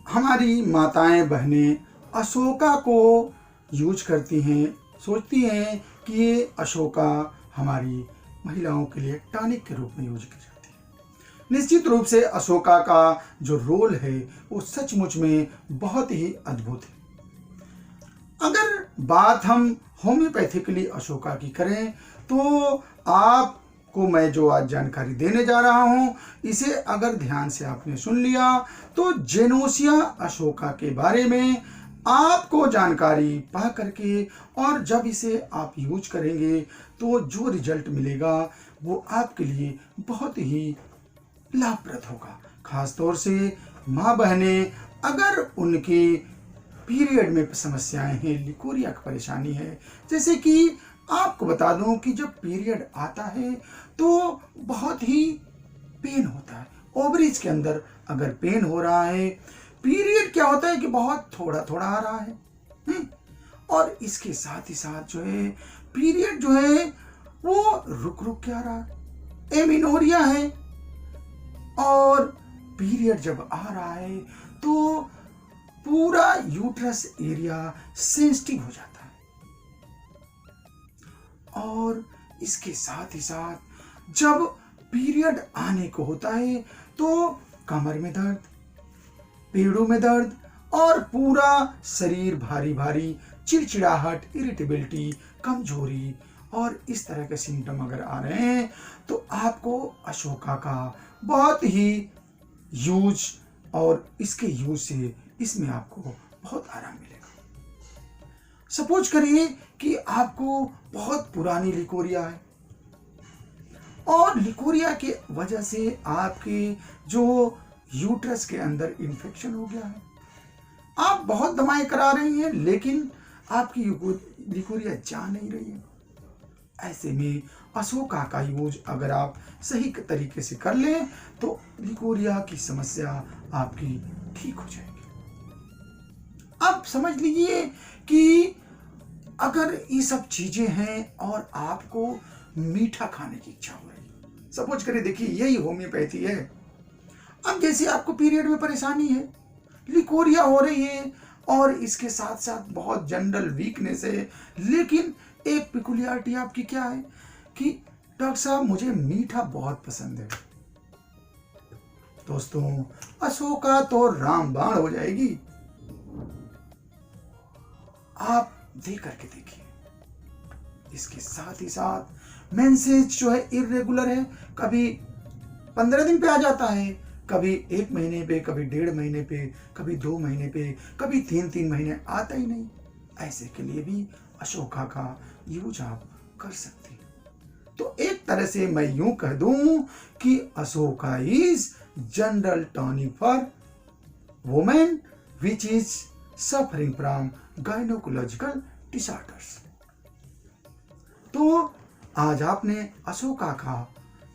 हमारी माताएं बहनें अशोका को यूज करती हैं, सोचती हैं कि ये अशोका हमारी महिलाओं के लिए टॉनिक के रूप में यूज की जाती है। निश्चित रूप से अशोका का जो रोल है वो सचमुच में बहुत ही अद्भुत है। अगर बात हम होम्योपैथिकली अशोका की करें तो आपको मैं जो आज जानकारी देने जा रहा हूं, इसे अगर ध्यान से आपने सुन लिया तो जेनोसिया अशोका के बारे में आपको जानकारी पा करके और जब इसे आप यूज करेंगे तो जो रिजल्ट मिलेगा वो आपके लिए बहुत ही लाभप्रद होगा। खास तौर से माँ बहनें अगर उनके पीरियड में समस्याएं हैं, लिकोरिया की परेशानी है, जैसे कि आपको बता दूं कि जब पीरियड आता है तो बहुत ही पेन होता है। ओवरीज के अंदर अगर पेन हो रहा है, पीरियड क्या होता है कि बहुत थोड़ा थोड़ा आ रहा है, और इसके साथ ही साथ जो है पीरियड जो है वो रुक रुक के आ रहा है, एमिनोरिया है, और पीरियड जब आ रहा है तो पूरा यूट्रस एरिया सेंसिटिव हो जाता है। और इसके साथ ही साथ जब पीरियड आने को होता है तो कमर में दर्द, पेड़ों में दर्द और पूरा शरीर भारी भारी, चिड़चिड़ाहट, इरिटेबिलिटी, कमजोरी और इस तरह के सिम्टम अगर आ रहे हैं तो आपको अशोका का बहुत ही यूज, और इसके यूज से इसमें आपको बहुत आराम मिलेगा। सपोज करिए कि आपको बहुत पुरानी लिकोरिया है और लिकोरिया के वजह से आपके जो यूट्रस के अंदर इन्फेक्शन हो गया है, आप बहुत दवाएं करा रही हैं लेकिन आपकी लिकोरिया जा नहीं रही है। ऐसे में अशोका का यूज अगर आप सही तरीके से कर लें तो लिकोरिया की समस्या आपकी ठीक हो जाएगी। अब समझ लीजिए कि अगर ये सब चीजें हैं और आपको मीठा खाने की इच्छा हो रही है, सपोज करिए, देखिए यही होम्योपैथी है। अब जैसे आपको पीरियड में परेशानी है, लिकोरिया हो रही है और इसके साथ साथ बहुत जनरल वीकनेस है, लेकिन एक पिकुलियरिटी आपकी क्या है कि डॉक्टर साहब मुझे मीठा बहुत पसंद है। दोस्तों, अशोका तो रामबाण हो जाएगी। आप देख करके देखिए। इसके साथ ही साथ मेंसेज जो है इर्रेगुलर है, कभी 15 दिन पे आ जाता है, कभी 1 महीने पे, कभी 1.5 महीने पे, कभी 2 महीने पे, कभी 3 महीने आता ही नहीं। ऐसे के लिए भी अशोका का यूज आप कर सकते हैं। तो एक तरह से मैं यूं कह दूं कि Ashoka is general tonic for women which is suffering from gynaecological disorders. तो आज आपने अशोका का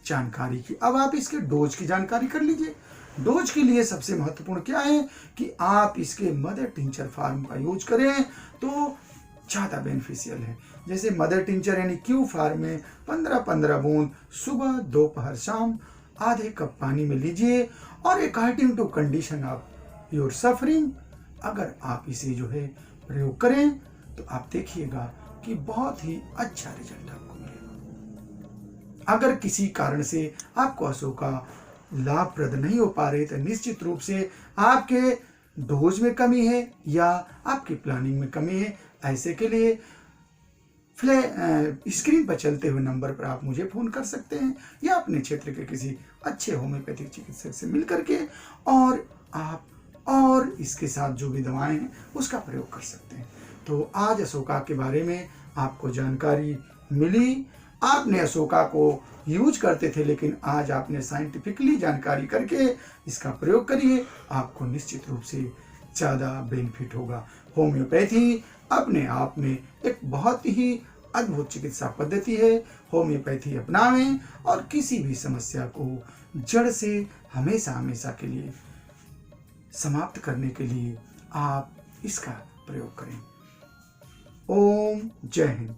जानकारी की, अब आप इसके डोज की जानकारी कर लीजिए। डोज के लिए सबसे महत्वपूर्ण क्या है कि आप इसके मदर टिंचर फार्म का यूज करें तो ज़्यादा बेनिफिशियल है। जैसे मदर टिंचर यानी क्यू फार्म में 15-15 बूंद सुबह, दोपहर, शाम आधे कप पानी में लीजिए, और according to condition of your suffering अगर आप इसे जो है प्रयोग करें तो आप देखिएगा कि बहुत ही अच्छा रिजल्ट आपको मिलेगा। अगर किसी कारण से आपको अशोका लाभप्रद नहीं हो पा रहे तो निश्चित रूप से आपके डोज में कमी है या आपकी प्लानिंग में कमी है। ऐसे के लिए स्क्रीन पर चलते हुए नंबर पर आप मुझे फ़ोन कर सकते हैं या अपने क्षेत्र के किसी अच्छे होम्योपैथिक चिकित्सक से मिल करके और आप और इसके साथ जो भी दवाएं हैं उसका प्रयोग कर सकते हैं। तो आज अशोका के बारे में आपको जानकारी मिली। आपने अशोका को यूज करते थे लेकिन आज आपने साइंटिफिकली जानकारी करके इसका प्रयोग करिए, आपको निश्चित रूप से ज़्यादा बेनिफिट होगा। होम्योपैथी अपने आप में एक बहुत ही अद्भुत चिकित्सा पद्धति है। होम्योपैथी अपनाएं और किसी भी समस्या को जड़ से हमेशा हमेशा के लिए समाप्त करने के लिए आप इसका प्रयोग करें। ओम जय हिंद।